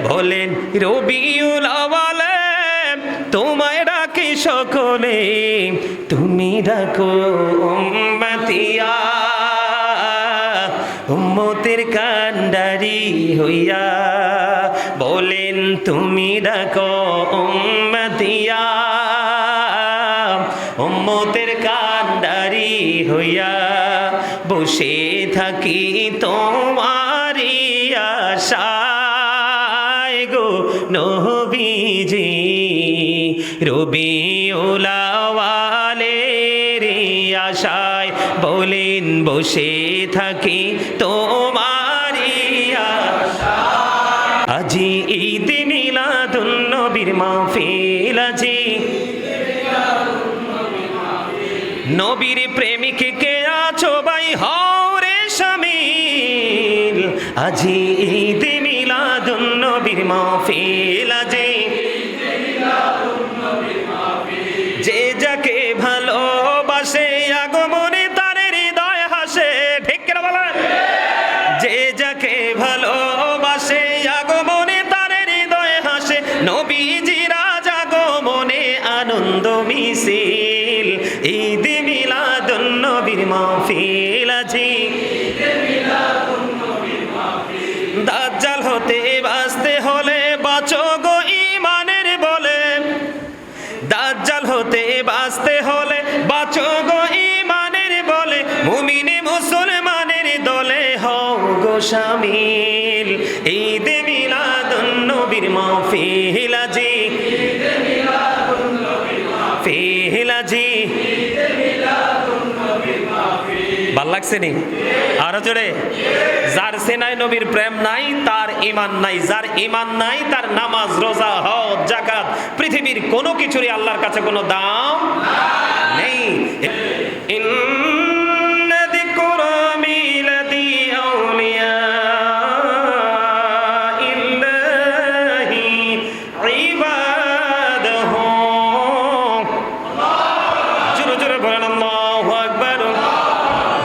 বলেন রবিউল আউয়ালে তোমায় ডাকে সকলে, তুমি ডাকো উম্মতিয়া, উম্মতের কান্ডারি হইয়া। বলেন তুমি ডাকো উম্মতিয়া, উম্মতের কান্ডারি হইয়া। বসে থাকি তোমারি আশায় গো নবীজি, রবিউল আউয়ালের আশায়। বলেন বসে থাকি তোমারি আশায়। আজি ঈদ মিলাদুন নবীর মাহফিল, আজি নবীর প্রেমিক কে আছো ভাই হও রে শামিল। আজি ঈদ মিলাদুন নবীর মাহফিল, আজি যে যাকে ভালোবাসে আগমনে তার হৃদয় হাসে। ঠিক কিনা বলেন? যে যাকে ভালোবাসে আগমনে তার হৃদয় হাসে। নবীজির আগমনে আনন্দ মিছিল, ঈদ মিলাদুন নবীর মাহফিল, আজি দাজ্জাল হতে বাঁচতে হলে বাঁচো গো ঈমানের বলে। দাজ্জাল হতে বাঁচতে হলে বাঁচো গো ঈমানের বলে। মুমিনে মুসলমানের দলে হও গো শামিল, ঈদ মিলাদুন নবীর মাহফিল, আজি মাহফিল, আজি। ভাল লাগছে নি? আরো জোরে। যার সেনায় নবীর প্রেম নাই তার ঈমান নাই, যার ঈমান নাই তার নামাজ রোজা হজ যাকাত পৃথিবীর কোনো কিছুরই আল্লাহর কাছে কোনো দাম নেই। ইন্না যিকরা মিলাদি আউলিয়া ইল্লাহি ইবাদাহু। জোরে জোরে বলেন আল্লাহু আকবার।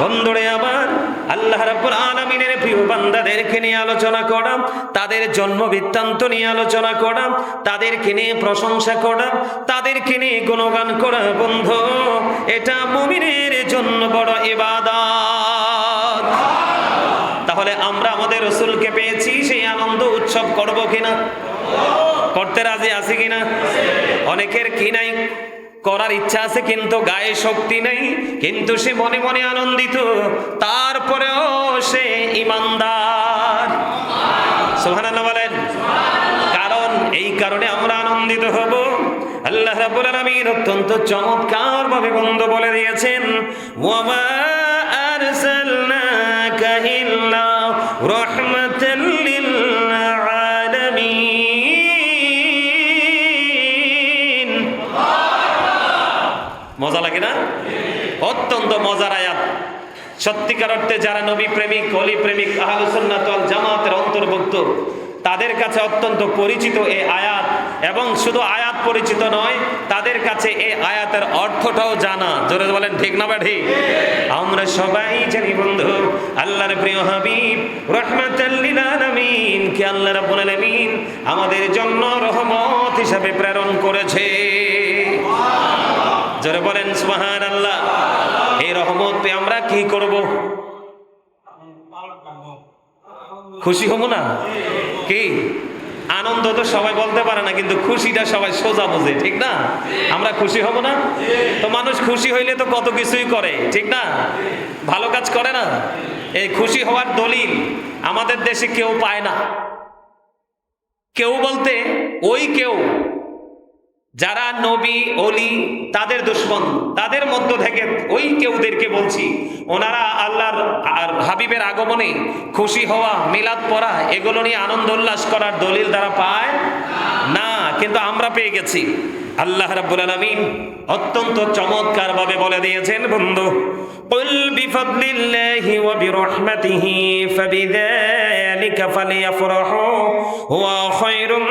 বন্ধুরে আমার, আল্লাহ রাব্বুল আলামিনের প্রিয় বান্দাদেরকে নিয়ে আলোচনা করা, তাদের জন্ম বৃত্তান্ত নিয়ে আলোচনা করা, তাদেরকে নিয়ে প্রশংসা করা, তাদেরকে নিয়ে গুণগান করা, বন্ধু এটা মুমিনের জন্য বড় ইবাদত। তাহলে আমরা আমাদের রাসূলকে পেয়েছি, সেই আনন্দ উৎসব করব কিনা? করতে রাজি আছি কিনা? অনেকের কি নাই, করার ইচ্ছা আছে কিন্তু গায়ে শক্তি নেই, কিন্তু সে মনে মনে আনন্দিত, তারপরেও সে ঈমানদার। সুবহানাল্লাহ বলেন। কারণ এই কারণে আমরা আনন্দিত হব। আল্লাহ রাব্বুল আলামিন অত্যন্ত চমৎকার ভাবে বন্ধ বলে দিয়েছেন, ওয়া মা আরসালনাকা ইল্লা রাহমাতাল লিল আলামিন। মজা লাগে না? অত্যন্ত মজার আয়াত। সত্যিকার অর্থে যারা নবী প্রেমিক, ওলি প্রেমিক, আহলুস সুন্নাত ওয়াল জামাতের অন্তর্ভুক্ত, তাদের কাছে অত্যন্ত পরিচিত এই আয়াত। এবং শুধু আয়াত পরিচিত নয়, তাদের কাছে এই আয়াতের অর্থটাও জানা। জোরে বলেন ঠিক না ঠিক? আমরা সবাই জানি বন্ধু, আল্লাহর প্রিয় হাবিব রাহমাতাল লিল আলামিন কে আল্লাহ রাব্বুল আলামিন আমাদের জন্য রহমত হিসাবে প্রেরণ করেছে। জোরে বলেন সুবহানাল্লাহ। এই রহমত পেয়ে আমরা কি করব? খুশি হব না? কি আনন্দ তো সবাই বলতে পারে না, কিন্তু খুশিটা সবাই সোজা বোঝে, ঠিক না? আমরা খুশি হব না? তো মানুষ খুশি হইলে তো কত কিছুই করে, ঠিক না? ভালো কাজ করে না? এই খুশি হওয়ার দলিল আমাদের দেশে কেউ পায় না। কেউ বলতে ওই কেউ যারা নবী ওলি তাদের দুশমন, তাদের মধ্য থেকে ওই কেউদেরকে বলছি, ওনারা আল্লাহর আর হাবিবের আগমনে খুশি হওয়া, মিলাদ পড়া, এগুলো নিয়ে আনন্দ উল্লাস করার দলিল তারা পায় না, কিন্তু আমরা পেয়ে গেছি। আল্লাহ রাব্বুল আলামিন অত্যন্ত চমৎকার ভাবে বলে দিয়েছেন বন্ধু, কুল বিফাদলিল্লাহি ওয়া বিরহমাতিহি ফাবিযালিকা ফালিয়াফরাহু ওয়া খায়রুম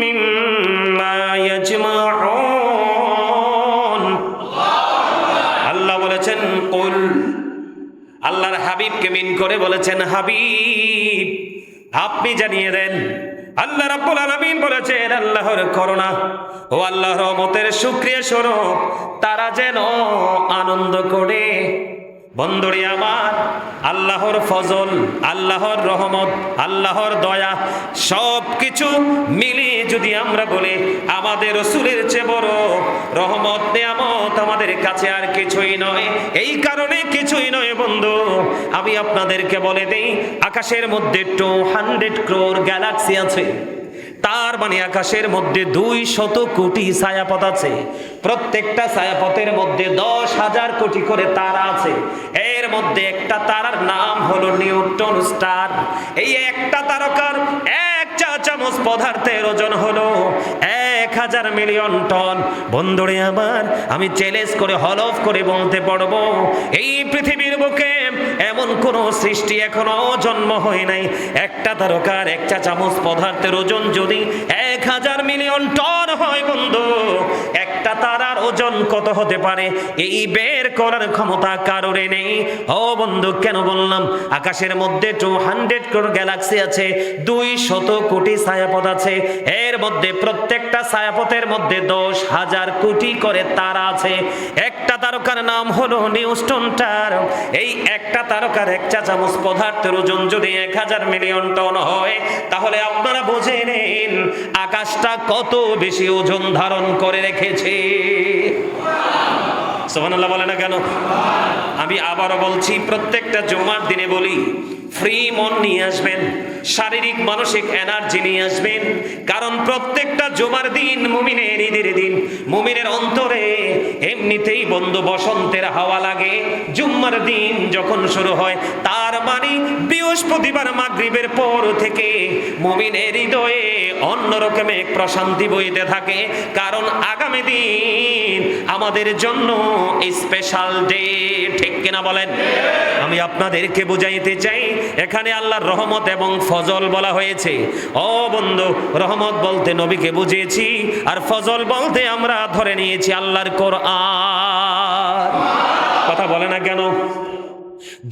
মিম্মা ইয়াজমাউন। আল্লাহ বলেছেন কুল, আল্লাহর হাবিবকে মিন করে বলেছেন, হাবিব আপনি জানিয়ে দেন আল্লাহ রাব্বুল আলামিন বলেছেন আল্লাহর করুণা ও আল্লাহর রহমতের শুকরিয়া স্বরূপ তারা যেন আনন্দ করে। বন্ধুরে আমার, আল্লাহর ফজল, আল্লাহর রহমত, আল্লাহর দয়া সব কিছু মিলিয়ে যদি আমরা বলি আমাদের রাসূলের চেয়ে বড় রহমত নিয়ামত আমাদের কাছে আর কিছুই নয়। এই কারণে কিছুই নয় বন্ধু, আমি আপনাদেরকে বলে দেই, আকাশের মধ্যে 200 crore গ্যালাক্সি আছে। তার মানে আকাশের মধ্যে 200 কোটি ছায়াপথ আছে। প্রত্যেকটা ছায়াপথের মধ্যে 10,000 কোটি করে তারা আছে। এর মধ্যে একটা তারার নাম হলো নিউটন স্টার। এই একটা তারকার এক চা চামচ পদার্থের ওজন হলো 1000 মিলিয়ন টন। বন্ধুরে আমার, আমি চ্যালেঞ্জ করে হলফ করে বলতে পারবো এই পৃথিবীর বুকে এমন কোন সৃষ্টি এখনো জন্ম হয় নাই একটা তারকার এক চা চামচ পদার্থের ওজন যদি 1000 মিলিয়ন টন হয়। বন্ধু, একটা তারার ওজন কত হতে পারে এই বের করার ক্ষমতা কারোর নেই। ও বন্ধু, কেন বললাম? আকাশের মধ্যে 200 crore গ্যালাক্সি আছে, 200 কোটি ছায়াপথ আছে। এর মধ্যে প্রত্যেকটা ছায়াপথের মধ্যে 10,000 কোটি করে তারা আছে। একটা তারকার নাম হলো নিউটন স্টার। এই একটা তারকার এক চা চামচ পদার্থের ওজন যদি 1000 মিলিয়ন টন হয়, তাহলে আপনারা বুঝে নিন আকাশটা কত বেশি ওজন ধারণ করে রেখেছে। সুবহানাল্লাহ বলে না কেন? আমি আবারও বলছি, প্রত্যেকটা জুমার দিনে বলি, ফ্রি মন নিয়ে আসবেন, শারীরিক মানসিক এনার্জি নিয়ে আসবেন। কারণ প্রত্যেকটা জুমার দিন মুমিনের ঈদের দিন। মুমিনের অন্তরে এমনিতেই বন্ধু বসন্তের হাওয়া লাগে জুম্মার দিন যখন শুরু হয়। তার মানে বৃহস্পতিবার মাগরিবের পর থেকে মুমিনের হৃদয়ে অন্যরকম এক প্রশান্তি বইতে থাকে। কারণ আগামী দিন আমাদের জন্য স্পেশাল ডে। ঠিক কিনা বলেন? আমি আপনাদেরকে বুঝাইতে চাই, এখানে আল্লাহর রহমত এবং ফজল বলা হয়েছে। ও বন্ধু, রহমত বলতে নবীকে বুঝিয়েছি, আর ফজল বলতে আমরা ধরে নিয়েছি আল্লাহর কোরআন। কথা বলে না কেন?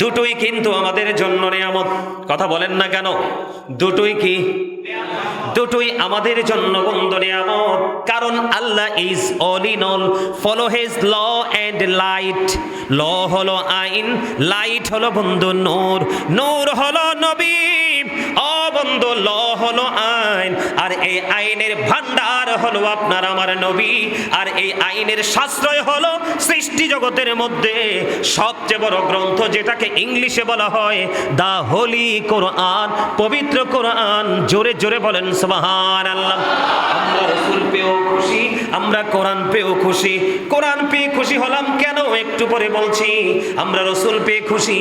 দুটোই কিন্তু আমাদের জন্য নিয়ামত। কথা বলেন না কেন? দুটোই কি? দুটোই আমাদের জন্য বন্ধু নিয়ামত। কারণ Allah is all in all. Follow his law and light. Law হলো আইন, লাইট হলো বন্ধু নূর, নূর হলো নবী। ও বন্ধু, ল হলো আইন, আর এই আইনের ভান্ডার হলো আপনার আমার নবী। আর এই আইনের সাশ্রয় হলো সৃষ্টি জগতের মধ্যে সবচেয়ে বড় গ্রন্থ, যেটাকে ইংলিশে বলা হয় দা হোলি কোরআন, পবিত্র কোরআন। জোরে জোরে বলেন সুবহানাল্লাহ। আমরা রাসূল পেয়েও খুশি, আমরা কোরআন পেয়েও খুশি। কোরআন পেয়ে খুশি হলাম কেন একটু পরে বলছি। আমরা রাসূল পেয়ে খুশি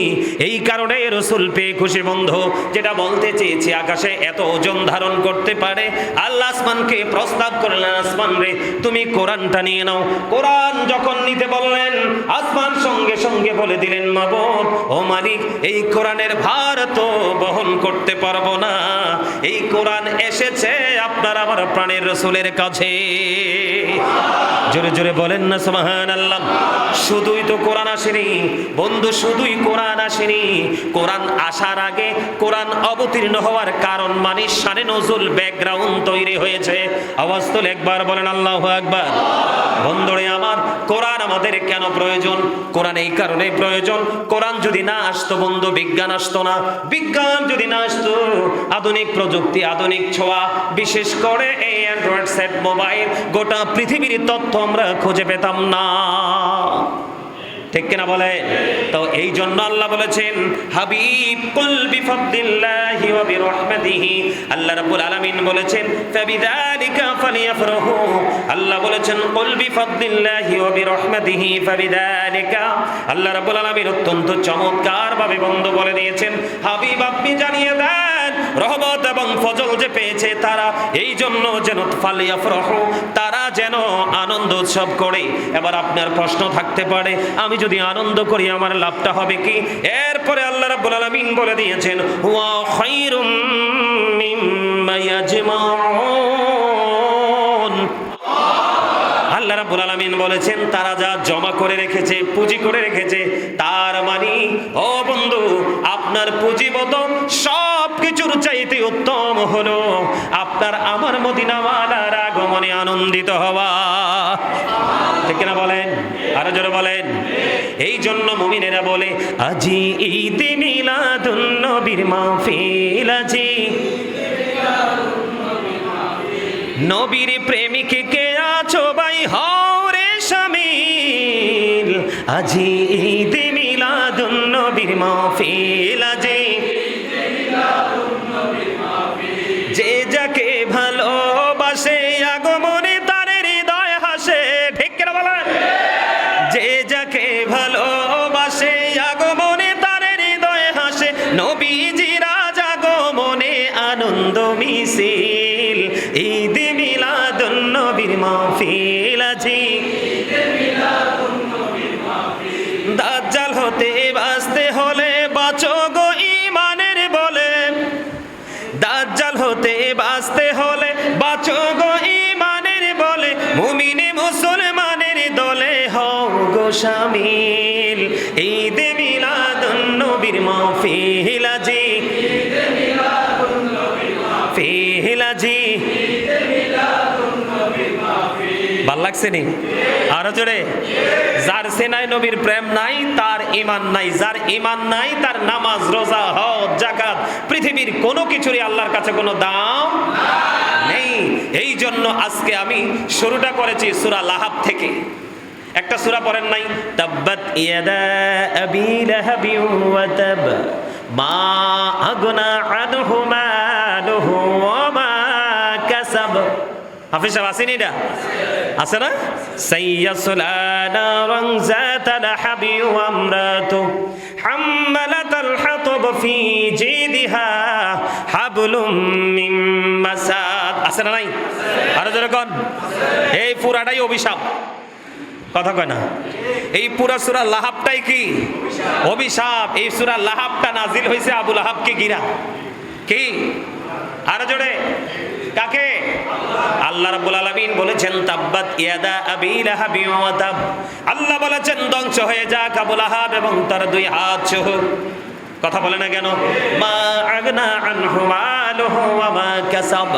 এই কারণে রাসূল পেয়ে খুশি বন্ধু, যেটা বলতে চেয়েছি, আকাশে এত ওজন ধারণ করতে পারে। আল্লাহ আসমানকে প্রস্তাব করলেন, আসমান রে তুমি কোরআনটা নিয়ে নাও। কোরআন যখন নিতে বললেন, আসমান সঙ্গে সঙ্গে বলে দিলেন, মাবুদ ও মালিক, এই কোরআনের ভার তো বহন করতে পারবো না। এই কোরআন এসেছে আপনার আমার প্রাণের রাসূলের কাছে। জোরে জোরে বলেন না সুবহানাল্লাহ। শুধুই তো কোরআন আসেনি বন্ধু, শুধুই কোরআন আসেনি। কোরআন আসার আগে কোরআন অবতীর্ণ হওয়ার কারণ মানে শানে নজুল ব্যাকগ্রাউন্ড তৈরি হয়েছে। আওয়াজ তোলে একবার বলেন আল্লাহু আকবার। বন্ধুরে আমার, কোরআন আমাদের কেন প্রয়োজন? কোরআন এই কারণে প্রয়োজন, কোরআন যদি না আসতো বন্ধু, বিজ্ঞান আসতো না। বিজ্ঞান যদি না আসতো, আধুনিক প্রযুক্তি, আধুনিক ছোঁয়া, বিশেষ করে এই অ্যান্ড্রয়েড সেট মোবাইল, গোটা পৃথিবীর তথ্য আমরা খুঁজে পেতাম না। ঠিক কিনা বলে? তো এই জন্য আল্লাহ বলেছেন, হাবিব কুল বিফাদলিল্লাহি ওয়া বিরহমাতিহি। আল্লাহ রাব্বুল আলামিন বলেছেন, ফাবিযালিকা ফালিয়াফরাহু। আল্লাহ বলেছেন, কুল বিফাদলিল্লাহি ওয়া বিরহমাতিহি ফাবিযালিকা। আল্লাহ রাব্বুল আলামিন অত্যন্ত চমৎকার ভাবে বন্ধু বলে দিয়েছেন, হাবিব আপনি জানিয়ে দেন, রহমত এবং ফজল যে পেয়েছে তারা এই জন্য যেন ফালিয়াফরাহু, তারা যেন আনন্দ উৎসব করে। এবার আপনার প্রশ্ন থাকতে পারে, আমি যদি আনন্দ করি আমার লাভটা হবে কি? এরপরে আল্লাহ রাব্বুল আলামিন বলে দিয়েছেন, ওয়া খায়রুম মিম্মা ইয়াজমাউন। আল্লাহ রাব্বুল আলামিন বলেছেন, তারা যা জমা করে রেখেছে, পুঁজি করে রেখেছে, তার মানে ও বন্ধু, আপনার পুঁজিবত সব কিছুর চাইতে চাইতে উত্তম হলো আপনার আমার মদিনাওয়ালার আগমনে আনন্দিত হওয়া। ঠিক কিনা বলেন? আরো জোরে বলেন। এই জন্য মুমিনেরা বলে আজি ঈদে মিলাদুন নবীর মাহফিল, আজি নবীর প্রেমিক কে আছো ভাই হও রে শামিল, আজি ঈদে মিলাদুন নবীর মাহফিল, আজি যে যাকে ভালোবাসে আগমনে তার হৃদয় হাসে। ঠিক কিনা বলেন? যে যাকে ভালোবাসে আগমনে তার হৃদয় হাসে, নবীজির আগমনে আনন্দ মিছিল, ঈদে মিলাদুন নবীর মাহফিল, আজি দাজ্জাল হতে বাঁচতে হলে বাঁচো গো ঈমানের বলে, দাজ্জাল হতে বাঁচতে হলে বাঁচো গো ঈমানের বলে, মুমিনে মুসলমানের দলে হও গো শামিল, ঈদে মিলাদুন নবীর মাহফিল, আজি মাহফিল, আজি। ভাল লাগছে নি? আরো জোরে। যার সেনায় নবীর প্রেম নাই তার ঈমান নাই, যার ঈমান নাই তার নামাজ রোজা হজ যাকাত পৃথিবীর কোনো কিছুরই আল্লাহর কাছে কোনো দাম নেই। এই জন্য আজকে আমি শুরুটা করেছি সূরা লাহাব থেকে। একটা সূরা পড়েন নাই? তাব্বাত ইয়াদা আবি লাহাবি ওয়া তাব মা আগনা আনহু মালুহু ওয়া মা কাসাব। হাফিজ সাহেব আসেনি? এটা আছে না? সাইয়াসলা নারান যাতা লাহাবি ওয়া আমরাতু হাম্মালাতাল হাতাব ফি জিদিহা হাবলুম মিন মাসাদ। আছে না নাই? আরো জোরে কোন। এই পুরাটাই অভিশাপ। কথা কয় না? এই পুরা সূরা লাহাবটাই কি অভিশাপ। এই সূরা লাহাবটা নাজিল হয়েছে আবু লাহাবকে ঘিরা। কি? আরো জোরে। কাকে? আল্লাহ রাব্বুল আলামিন বলেছেন তাব্বাত ইয়াদা আবি লাহাবি ওয়া তাব। আল্লাহ বলেছেন ধ্বংস হয়ে যাক আবু লাহাব এবং তার দুই হাত সহ। কথা বলে না কেন? মা আগনা আনহু মালুহু ওয়া মা কাসাব।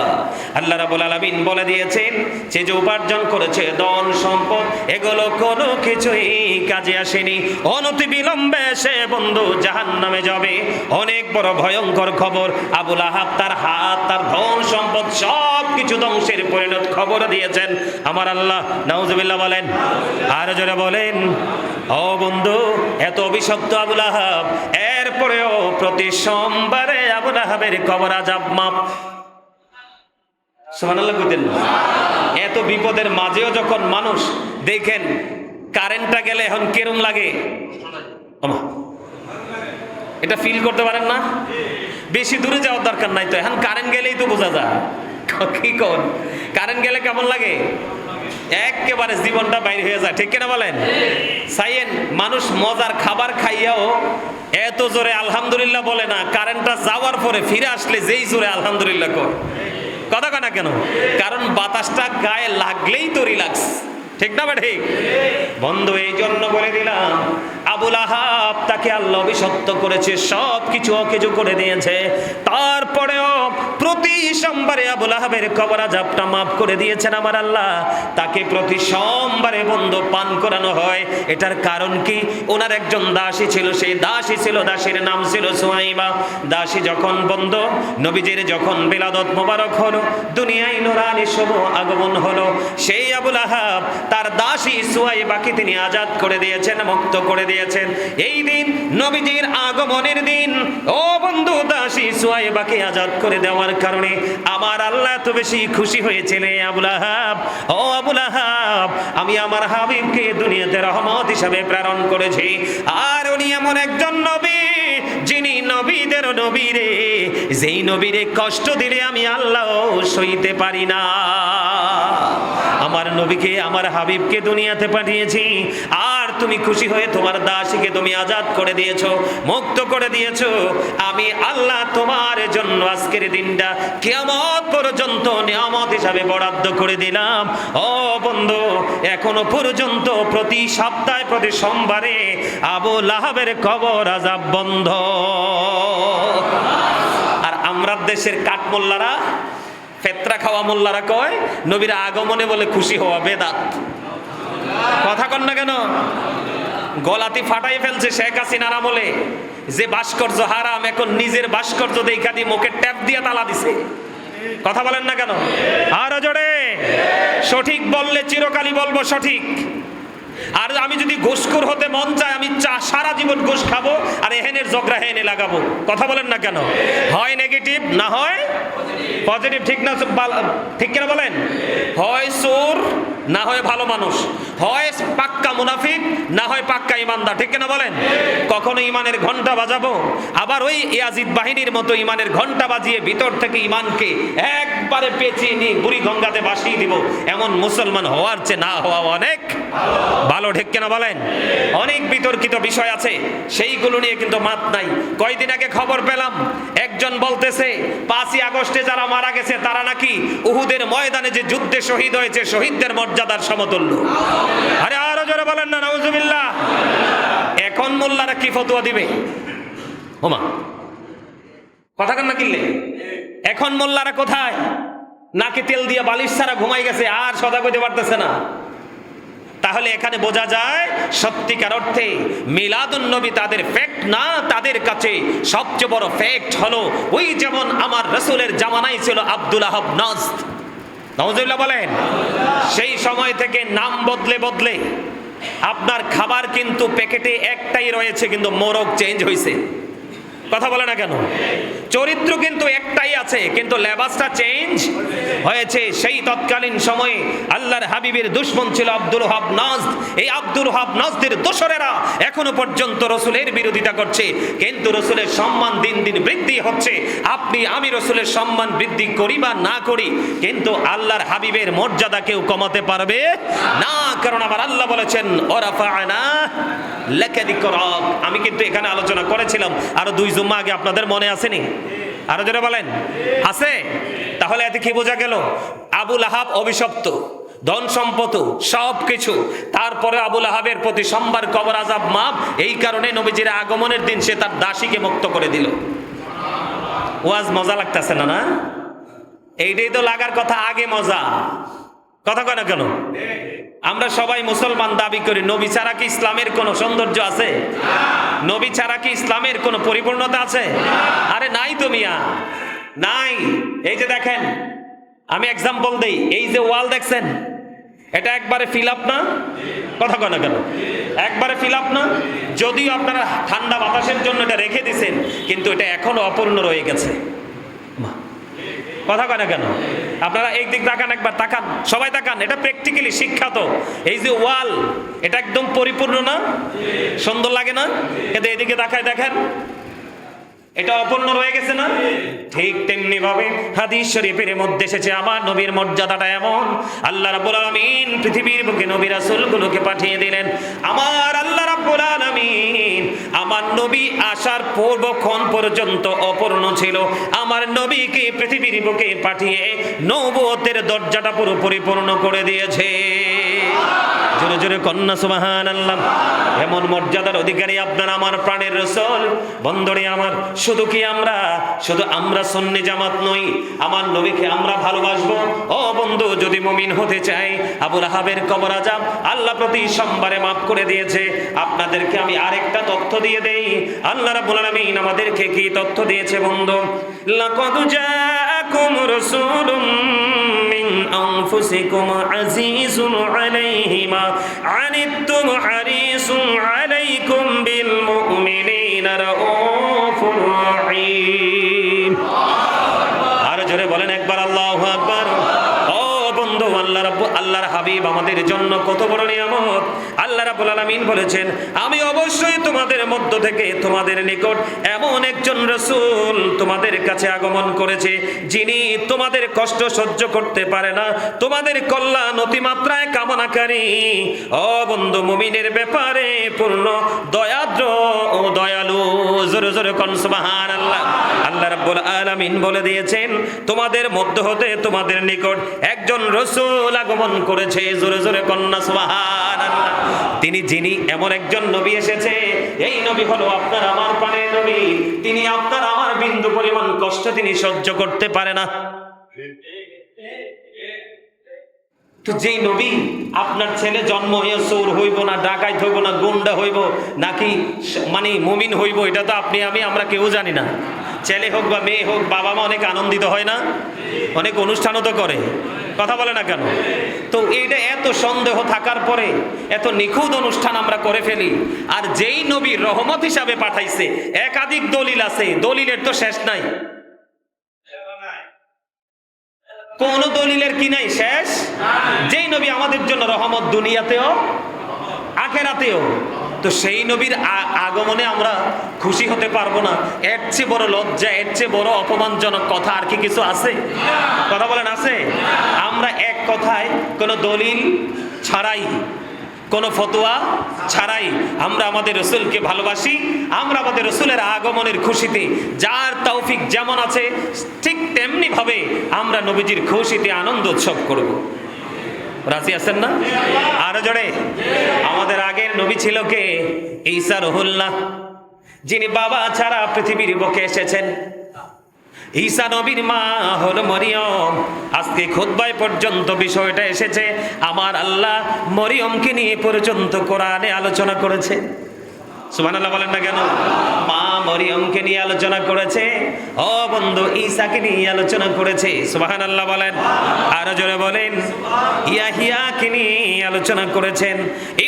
আল্লাহ রাব্বুল আলামিন বলে দিয়েছেন যে যে উপার্জন করেছে ধন সম্পদ এগুলো কোনো কিছুই কাজে আসেনি, অনতি বিলম্বে সে বন্ধু জাহান্নামে যাবে। অনেক বড় ভয়ঙ্কর খবর। আবু লাহাব তার হাত তার ধন সম্পদ সব কিছু ধ্বংসের পরিণত খবর দিয়েছেন আমার আল্লাহ। নাউজুবিল্লাহ বলেন। আর জোরে বলেন। ও বন্ধু, এত অভিশপ্ত আবু লাহাব, এরপরেও প্রতি সোমবারে আবু লাহাবের কবর আযাব মাপ। সুবহানাল্লাহ কইতেন না? এত বিপদের মাঝেও যখন মানুষ দেখেন কারেন্টটা গেলে এখন কেরম লাগে, এটা ফিল করতে পারেন না? বেশি দূরে যাওয়ার দরকার নাই তো, এখন কারেন্ট গেলেই তো বোঝা যায়। কি কোন? কারেন্ট গেলে কেমন লাগে? একেবারে জীবনটা বাইরে হয়ে যায়। ঠিক কিনা বলেন? সাইয়েন মানুষ মজার খাবার খাইয়াও এত জোরে আলহামদুলিল্লাহ বলে না, কারেন্টটা যাওয়ার পরে ফিরে আসলে যেই জোরে আলহামদুলিল্লাহ কয়। কথা কয় না কেন? কারণ বাতাসটা গায়ে লাগলেই তো রিল্যাক্স। ঠিক না? ঠিক বন্ধু, এই জন্য বলে দিলাম আবু লাহাব তাকে আল্লাহ অভিশপ্ত করেছে, সব কিছু অকেজো করে দিয়েছে। তারপরেও প্রতি সোমবারে আবু লাহাবের কবর আযাবটা মাফ করে দিয়েছেন আমার আল্লাহ। তাকে প্রতি সোমবারে বন্ধু পান করানো হয়। এটার কারণ কি? ওনার একজন দাসী ছিল, সেই দাসী ছিল, দাসীর নাম ছিল সুহাইবা। দাসী যখন বন্ধু নবীজির যখন বিলাদত মোবারক হলো, দুনিয়ায় নূরানি শুভ আগমন হলো, সেই আবু লাহাব তার দাসী সুহাইবাকে তিনি আজাদ করে দিয়েছেন, মুক্ত করে দিয়েছেন। এই দিন নবীজির আগমনের দিন। ও বন্ধু, দাসী সুহাইবাকে আজাদ করে দেওয়ার কারণে আমার আল্লাহ এত বেশি খুশি হয়েছিলেন। আবু লাহাব, ও আবু লাহাব, আমি আমার হাবিবকে দুনিয়াতে রহমত হিসাবে প্রেরণ করেছি। আর উনি এমন একজন নবী যিনি নবীদের নবী রে, যেই নবীরে কষ্ট দিলে আমি আল্লাহ সইতে পারি না। আমার নবীকে, আমার হাবিবকে দুনিয়াতে পাঠিয়েছি, আর তুমি খুশি হয়ে তোমার দাসীকে তুমি আজাদ করে দিয়েছো, মুক্ত করে দিয়েছো। আমি আল্লাহ তোমার জন্য আজকের দিনটা কিয়ামত পর্যন্ত নিয়ামত হিসাবে বরাদ্দ করে দিলাম। ও বন্ধু, এখনো পর্যন্ত প্রতি সপ্তাহে প্রতি সোমবারে আবু লাহাবের কবর আযাব বন্ধ। আর আমরা বাংলাদেশের কাঠমোল্লারা, ফেতরা খাওয়া মোল্লারা কয় নবীর আগমনে বলে খুশি হওয়া বেদাত। কথা কন না কেন? গলাতি ফাটাই ফেলছে শেখ হাসিনার আমলে। যে ভাস্কর্য হারাম, এখন নিজের ভাস্কর্য দেখা দিয়ে মুখে ট্যাপ দিয়ে তালা দিছে। কথা বলেন না কেন? আরো জোরে। সঠিক বললে চিরকালই বলবো সঠিক। আর আমি যদি ঘুষখোর হতে মন চায়, আমি সারা জীবন ঘুষ খাবো আর এহেনের জগরা হেনে লাগাবো। কথা বলেন না কেন? হয় নেগেটিভ, না হয় পজিটিভ। ঠিক না? ঠিক কিনা বলেন? হয় চোর, না হয় ভালো মানুষ। হয় পাক্কা মুনাফিক, না হয় পাক্কা ইমানদার। ঠিক কিনা বলেন? কখনো ইমানের ঘন্টা বাজাবো, আবার ওই ইয়াজিদ বাহিনীর মতো ইমানের ঘন্টা বাজিয়ে ভিতর থেকে ইমানকে একবারে পেঁচিয়ে নিয়ে বুড়ি গঙ্গাতে ভাসিয়ে দিব। এমন মুসলমান হওয়ার চেয়ে না হওয়া অনেক ভালো। ঠিক কিনা বলেন? অনেক বিতর্কিত বিষয় আছে, সেইগুলো নিয়ে কিন্তু মাত নাই। কয়দিন আগে খবর পেলাম, একজন বলতেছে 5ই আগস্টে যারা মারা গেছে তারা নাকি উহুদের ময়দানে যে যুদ্ধে শহীদ হয়েছে শহীদদের মর্যাদার সমতুল্য। আরে আরো জোরে বলেন না নাউজুবিল্লাহ। এখন মোল্লারা কি ফতোয়া দিবে? ওমা, কথা কান না কিনলে? এখন মোল্লারা কোথায়? নাকে তেল দিয়ে বালিশ ছাড়া ঘুমাই গেছে, আর সদা কইতে পারতেছে না। তাহলে এখানে বোঝা যায় সত্যিকার অর্থে মিলাদুন নবী তাদের ফ্যাক্ট না, তাদের কাছে সবচেয়ে বড় ফ্যাক্ট হলো ওই যেমন আমার রাসূলের জামানায় ছিল আব্দুল আহাব নাজদ। নাউজুবিল্লাহ বলেন। সেই সময় থেকে নাম বদলে বদলে আপনার খাবার কিন্তু প্যাকেটে একটাই রয়েছে, কিন্তু মোরগ চেঞ্জ হয়েছে। কথা বলে না কেন? চরিত্র কিন্তু একটাই আছে, কিন্তু লেবাসটা চেঞ্জ হয়েছে। সেই তৎকালীন সময়ে আল্লাহর হাবিবের দুশমন ছিল আব্দুল ওহাব নাজদ। এই আব্দুল ওহাব নাজদের দোসরেরা এখনো পর্যন্ত রসুলের বিরোধিতা করছে, কিন্তু রসুলের সম্মান দিন দিন বৃদ্ধি হচ্ছে। আপনি আমি রসুলের সম্মান বৃদ্ধি করি বা না করি, কিন্তু আল্লাহর হাবিবের মর্যাদা কেউ কমাতে পারবে না। কারণ আমার আল্লাহ বলেছেন ওরাফা'না লাকা যিকরাক। আমি কিন্তু এখানে আলোচনা করেছিলাম আরো 2 জুম্মা আগে, আপনাদের মনে আসেনি? আরো জোরে বলেন, আছে? তাহলে এতে কি বোঝা গেল? আবুল আহাব অভিশপ্ত, ধন সম্পদ সবকিছু, তারপরে আবুল আহাবের প্রতি সোমবার কবর আযাব মাপ। এই কারণে নবীজির আগমনের দিন সে তার দাসীকে মুক্ত করে দিল। ওয়াজ মজা লাগতেছে না? না, এইটাই তো লাগার কথা, আগে মজা। কথা কয় না কেন? আমরা সবাই মুসলমান দাবি করি, নবী ছাড়া কি ইসলামের কোনো সৌন্দর্য আছে? নবী ছাড়া কি ইসলামের কোনো পরিপূর্ণতা আছে? আরে নাই তো মিয়া, নাই। এই যে দেখেন, আমি এক্সাম্পল দেই, এই যে ওয়াল দেখছেন, এটা একবারে ফিল আপ না? কথা কয় না কেন? একবারে ফিল আপ না? যদিও আপনারা ঠান্ডা বাতাসের জন্য এটা রেখে দিছেন, কিন্তু এটা এখনো অপূর্ণ রয়ে গেছে। কথা কয় না কেন? আপনারা একদিক তাকান, একবার তাকান, সবাই তাকান। এটা প্র্যাকটিক্যালি শিক্ষা তো। এই যে ওয়াল, এটা একদম পরিপূর্ণ না? সুন্দর লাগে না? কিন্তু এদিকে তাকায় দেখেন, এটা অপূর্ণ রয়ে গেছে না? ঠিক তেমনি ভাবে হাদিস শরীফের মধ্যে এসেছে আমার নবীর মর্যাদাটা এমন, আল্লাহ রাব্বুল আলামিন পৃথিবীর বুকে নবী রাসূলগুলোকে পাঠিয়ে দিলেন। আমার আল্লাহ রাব্বুল আলামিন আমার নবী আসার পূর্বক্ষণ পর্যন্ত অপূর্ণ ছিল। আমার নবীকে পৃথিবীর বুকে পাঠিয়ে নবুয়তের দরজাটা পুরো পরিপূর্ণ করে দিয়েছে। জোরে জোরে কন্যা সুবহানাল্লাহ। এমন মর্যাদার অধিকারী আপনার আমার প্রাণের রাসূল। বন্ধুরে আমার, শুধু আমরা সুন্নি জামাত নই, আমার নবীকে আমরা ভালোবাসবো। ও বন্ধু, যদি মুমিন হতে চাই, আবুল আহাবের কবর আযাব আল্লাহ প্রতি সোমবারে মাফ করে দিয়েছে। আপনাদেরকে আমি আরেকটা তথ্য দিয়ে দেই, আল্লাহ রাব্বুল আলামিন আমাদেরকে কি তথ্য দিয়েছে বন্ধু? লাকাদ জাআকুম রাসূলুম মিন আনফুসিকুম আজিজুন আলাইহি মা আনিতুম হারিসুন আলাইকুম বিল মুমিনিনা রাউফুর রহিম। আর জোরে বলেন একবার আল্লাহু আকবার। ও বন্ধু, আল্লাহর হাবিব আমাদের জন্য কত বড় নিয়ামত। আল্লাহ রাব্বুল আলামিন বলেছেন, আমি অবশ্যই তোমাদের মধ্য থেকে তোমাদের নিকট এমন একজন রাসূল তোমাদের কাছে আগমন করেছে, যিনি তোমাদের কষ্ট সহ্য করতে পারে না, তোমাদের কল্যাণ অতিমাত্রায় কামনাকারী। ও বন্ধু, মুমিনের ব্যাপারে পূর্ণ দয়াদ্র ও দয়ালু। জোরে জোরে কোন সুবহানাল্লাহ। আল্লাহ রাব্বুল আলামিন বলে দিয়েছেন, তোমাদের মধ্য হতে তোমাদের নিকট একজন রাসূল আগমন করেছে, জোরে জোরে কন্যা সুবহানাল্লাহ। তিনি যিনি এমন একজন নবী এসেছে, এই নবী হলো আপনার আমার প্রাণের নবী। তিনি আপনার আমার বিন্দু পরিমাণ কষ্ট তিনি সহ্য করতে পারে না। তো যেই নবী, আপনার ছেলে জন্ম হইয়া চোর হইব না, ডাকাইত হইব না, গুন্ডা হইব নাকি মানে মুমিন হইব, এটা তো আপনি আমরা কেউ জানি না। ছেলে হোক বা মেয়ে হোক, বাবা মা অনেক আনন্দিত হয় না, অনেক অনুষ্ঠানও তো করে, কথা বলে না কেন? তো এইটা এত সন্দেহ থাকার পরে এত নিখুঁত অনুষ্ঠান আমরা করে ফেলি। আর যেই নবী রহমত হিসাবে পাঠাইছে, একাধিক দলিল আছে, দলিলের তো শেষ নাই। কোন দলিলের কি নাই শেষ? যেই নবী আমাদের জন্য রহমত দুনিয়াতেও আখিরাতেও, তো সেই নবীর আগমনে আমরা খুশি হতে পারবো না? এর চেয়ে বড় লজ্জা, এর চেয়ে বড় অপমানজনক কথা আর কি কিছু আছে? কথা বলেন, আছে? আমরা এক কথায় কোনো দলিল ছাড়াই, কোনো ফতোয়া ছাড়াই আমরা আমাদের রসুলকে ভালোবাসি। আমরা আমাদের রসুলের আগমনের খুশিতে, যার তৌফিক যেমন আছে ঠিক তেমনি ভাবে আমরা নবীজির খুশিতে আনন্দ উৎসব করব। রাজি আছেন না? আরো জোরে। আমাদের আগের নবী ছিল কে? ঈসা রুহুল্লাহ, যিনি বাবা ছাড়া পৃথিবীর বুকে এসেছেন। ঈসা নবীর মা হলো মরিয়ম। আজকে খুতবায় পর্যন্ত বিষয়টা এসেছে, আমার আল্লাহ মরিয়মকে নিয়ে পর্যন্ত কোরআনে আলোচনা করেছে। সুবহানাল্লাহ বলেন না কেন? মা মরিয়মকে নিয়ে আলোচনা করেছে, ও বন্ধু ঈসাকে নিয়ে আলোচনা করেছে। সুবহানাল্লাহ বলেন, আরো জোরে বলেন। ইয়াহিয়াকে নিয়ে আলোচনা করেছেন,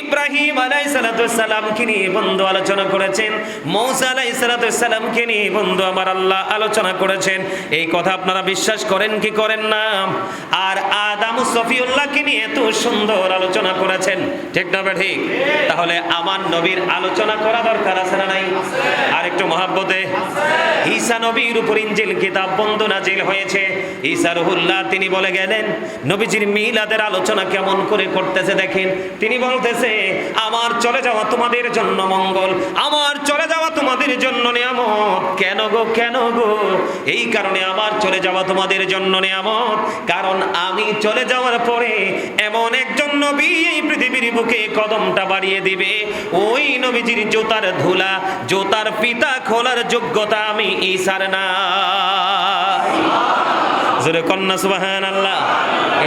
ইব্রাহিম আলাইহিস সালামকে নিয়ে বন্ধু আলোচনা করেছেন, মূসা আলাইহিস সালামকে নিয়ে বন্ধু আমার আল্লাহ আলোচনা করেছেন। এই কথা আপনারা বিশ্বাস করেন কি করেন না? আর আদম সফিউল্লাহকে নিয়ে এত সুন্দর আলোচনা করেছেন, ঠিক না ঠিক? তাহলে আমার নবীর আলোচনা করা দরকার আছে না নাই? আর একটু মহাব্বতে। ঈসা নবীর উপর ইনজিল কিতাব বন্ধু নাজিল হয়েছে। ঈসা রুহুল্লাহ তিনি বলে গেলেন, নবীজির মিলাদের আলোচনা কেমন করে করতেছে দেখেন। তিনি বলতেছে, আমার চলে যাওয়া তোমাদের জন্য মঙ্গল, আমার চলে যাওয়া তোমাদের জন্য নিয়ামত। কেন গো, কেন গো? এই কারণে আমার চলে যাওয়া তোমাদের জন্য নিয়ামত, কারণ আমি চলে যাওয়ার পরে এমন একজন নবী এই পৃথিবীর বুকে কদমটা বাড়িয়ে দিবে, ওই নবীজির জুতার ধুলা, জুতার ফিতা খোলার যোগ্যতা আমি ঈসার না। জোরে কন্যা সুবহানাল্লাহ।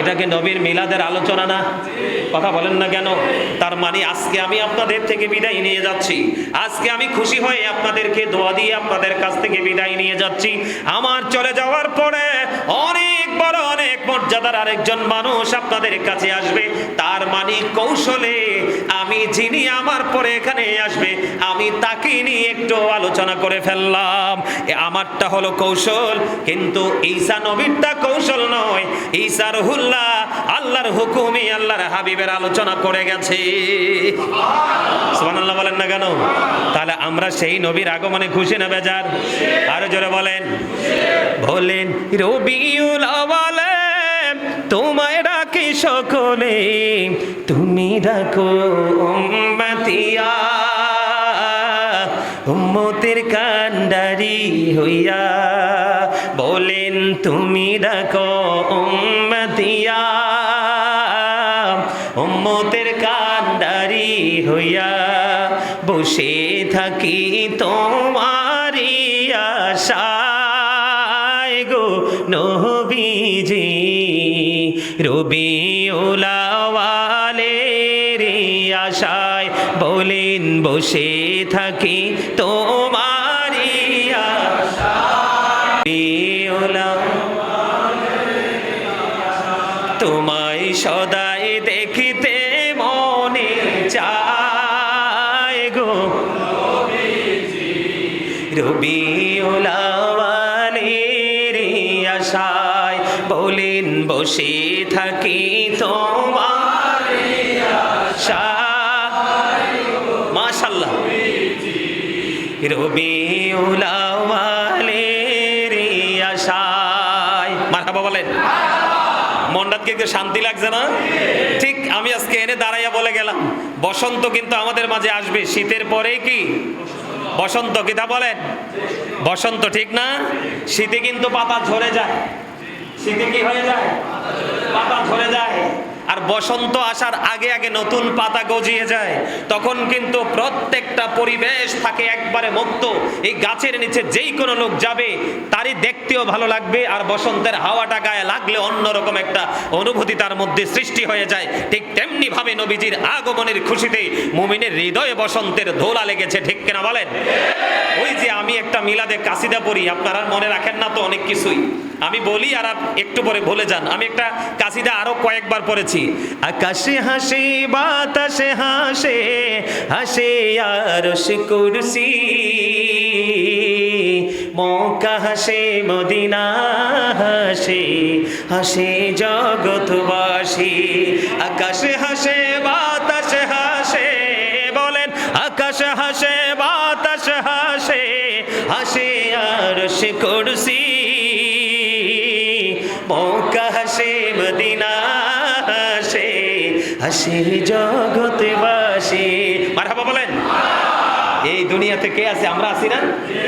এটাকে নবীর মিলাদের আলোচনা না? কথা বলেন না কেন? তার মানে আজকে আমি আপনাদের থেকে বিদায় নিয়ে যাচ্ছি, আজকে আমি খুশি হয়ে আপনাদেরকে দোয়া দিয়ে আপনাদের কাছ থেকে বিদায় নিয়ে যাচ্ছি। আমার চলে যাওয়ার পরে অনেক বড়, অনেক মর্যাদার আরেকজন মানুষ আপনাদের কাছে আসবে। তার মানে কৌশলে আমি যিনি আমার পরে এখানে আসবে, আমি তাকে নিয়ে একটু আলোচনা করে ফেললাম। আমারটা হলো কৌশল, কিন্তু ঈসা নবীরটা কৌশল নয়। ঈসা রুহুল্লাহ আল্লাহর হুকুমে আল্লাহর হাবিবের আলোচনা করে গেছে। সুবহানাল্লাহ বলেন না কেন? তাহলে আমরা সেই নবীর আগমনে খুশি না বেজার? আরো জোরে বলেন। বলেন, রবিউল আওয়ালে তোমায় ডাকে সকলে, তুমি ডাকো উম্মতিয়া, উম্মতের কান্ডারি হইয়া। বলেন, তুমি ডাকো উম্মতিয়া, উম্মতের কান্ডারি হইয়া। বসে থাকি তোমারি আশায় গো নবীজি, রবিউল আওয়ালের আশায়। বলেন, বসে থাকি তোমারি আশায়, রবিউল তোমায় সদাই দেখিতে মনে চায় গো রবিউল আওয়ালের আশায়। বলেন, বসে থাকি তোমার আশায়। মাশাআল্লাহ। রবিউল আওয়ালের আশায়। মারহাবা বলেন। মনটাকে একটু শান্তি লাগছে না? ঠিক আমি আজকে এনে দাঁড়াইয়া বলে গেলাম, বসন্ত কিন্তু আমাদের মাঝে আসবে। শীতের পরেই কি বসন্ত? কিতা বলেন? বসন্ত, ঠিক না? শীতে কিন্তু পাতা ঝরে যায়। শীতে কি হয়ে যায়? পাতা ঝরে যায়। বসন্ত আসার আগে আগে নতুন পাতা গজিয়ে যায়, তখন কিন্তু প্রত্যেকটা পরিবেশ থাকে একবারে মুক্ত। এই গাছের নিচে যেই কোনো লোক যাবে তারই দেখতেও ভালো লাগবে, আর বসন্তের হাওয়াটা গায়ে লাগলে অন্যরকম একটা অনুভূতি তার মধ্যে সৃষ্টি হয়ে যায়। ঠিক তেমনি ভাবে নবীজির আগমনের খুশিতে মুমিনের হৃদয়ে বসন্তের দোলা লেগেছে, ঠিক কিনা বলেন? ওই যে আমি একটা মিলাদে কাসিদা পড়ি, আপনারা মনে রাখেন না তো অনেক কিছুই, আমি বলি আর একটু পরে ভুলে যান। আমি একটা কাসিদা আরো কয়েকবার পড়েছি। আকাশে হাসে বাতাসে হাসে, হাসে আরশ কুরসি, মক্কা হাসে মদিনা হাসে, হাসে জগৎবাসী। আকাশে হাসে বাতাসে হাসে, বলেন আকাশে হাসে বাতাসে হাসে, হাসে আরশ কুরসি, মক্কা হাসে মদিনা হাসে, হাসে জগৎবাসী। মারহাবা বলেন। এই দুনিয়াতে কে আছে? আমরা আছি না?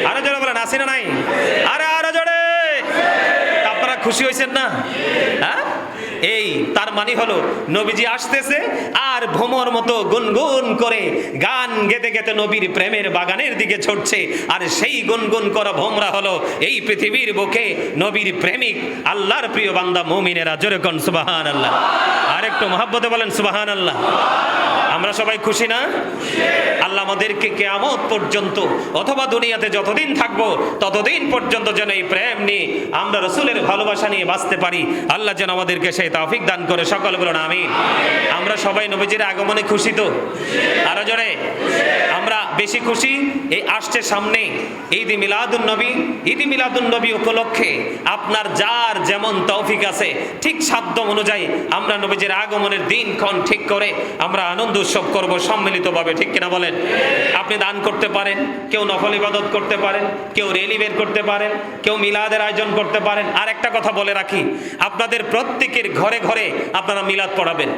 আরো জোরে বলেন, আছি না নাই? আরে আরো জোরে। আপনারা খুশি হয়েছেন না? হ্যাঁ, এই তার মানে হলো নবীজি আসতেছে আর ভ্রমর মতো গুনগুন করে গান গেতে গেতে নবীর প্রেমের বাগানের দিকে ছুটছে। আর সেই গুনগুন করা ভোমরা হলো এই পৃথিবীর বুকে নবীর প্রেমিক আল্লাহর প্রিয় বান্দা মুমিনেরা। জোরে কোন সুবহানাল্লাহ। আর একটু মহব্বতে বলেন সুবহানাল্লাহ। আমরা সবাই খুশি না? আল্লাহ আমাদেরকে কিয়ামত পর্যন্ত অথবা দুনিয়াতে যতদিন থাকবো ততদিন পর্যন্ত যেন এই প্রেম নিয়ে আমরা রাসূলের ভালোবাসা নিয়ে বাঁচতে পারি। আল্লাহ যেন আমাদেরকে সেই তৌফিক দান করে। সকলে বলুন আমিন। আমরা সবাই নবীজির আগমনে খুশি তো? আরো জোরে। আমরা বেশি খুশি এই আসছে সামনে ঈদ মিলাদুন নবী। ঈদ মিলাদুন নবী উপলক্ষে আপনার যার যেমন তৌফিক আছে ঠিক সাধ্য অনুযায়ী আমরা নবীজির আগমনের দিনক্ষণ ঠিক করে আমরা আনন্দ উৎসব করব সম্মিলিতভাবে, ঠিক কিনা বলেন? আপনি দান করতে পারেন, কেউ নফল ইবাদত করতে পারেন, কেউ রেলি বের করতে পারেন, কেউ মিলাদের আয়োজন করতে পারেন। আর একটা কথা বলে রাখি, আপনাদের প্রত্যেকের ঘরে ঘরে আপনারা মিলাদ পড়াবেন।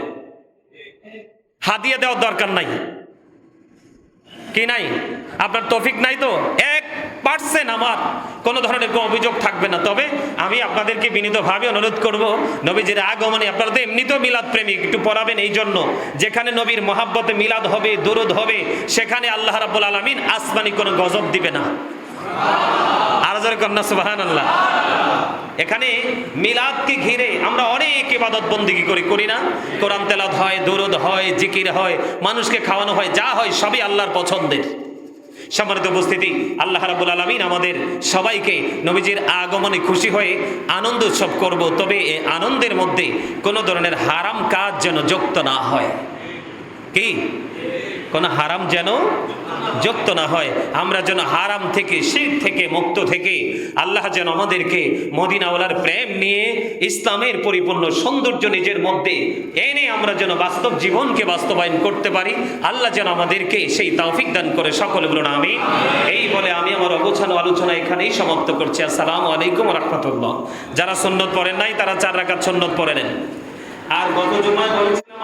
হাদিয়া দেওয়ার দরকার নাই, কি নাই? আপনার তৌফিক নাই তো 1% আমার কোনো ধরনের কোনো অভিযোগ থাকবে না। তবে আমি আপনাদেরকে বিনীতভাবে অনুরোধ করব, নবীজির আগমনে আপনারা তো এমনিতেও মিলাদ প্রেমিক, একটু পড়াবেন। এই জন্য যেখানে নবীর মহাব্বতে মিলাদ হবে, দুরূদ হবে, সেখানে আল্লাহ রাব্বুল আলামিন আসমানি কোনো গজব দিবে না। আর জোরে কন্যা সুবহানাল্লাহ। এখানে মিলাদকে ঘিরে আমরা অনেক ইবাদত বন্দেগী করি না? কোরআন তেলাওয়াত হয়, দুরূদ হয়, জিকির হয়, মানুষকে খাওয়ানো হয়, যা হয় সবই আল্লাহর পছন্দের। সম্মানিত উপস্থিতি, আল্লাহ রাব্বুল আলামিন আমাদের সবাইকে নবীজির আগমনে খুশি হয়ে আনন্দ উৎসব করব। তবে এই আনন্দের মধ্যে কোনো ধরনের হারাম কাজ যেন যুক্ত না হয়। কি? কোনো হারাম যেন যুক্ত না হয়। আমরা যেন হারাম থেকে, শিরক থেকে মুক্ত থেকে আল্লাহ যেন আমাদেরকে মদিনাওয়ালার প্রেম নিয়ে ইসলামের পরিপূর্ণ সৌন্দর্য নিজের মধ্যে এনে আমরা যেন বাস্তব জীবনকে বাস্তবায়ন করতে পারি। আল্লাহ যেন আমাদেরকে সেই তৌফিক দান করে। সকলে বলুন আমিন। এই বলে আমি আমার অগোছালো আলোচনা এখানেই সমাপ্ত করছি। আসসালামু আলাইকুম ওয়া রাহমাতুল্লাহ। যারা সুন্নত পড়েন নাই তারা 4 রাকাত সুন্নত পড়ে নেন। আর গত জুমায় বলেছিলাম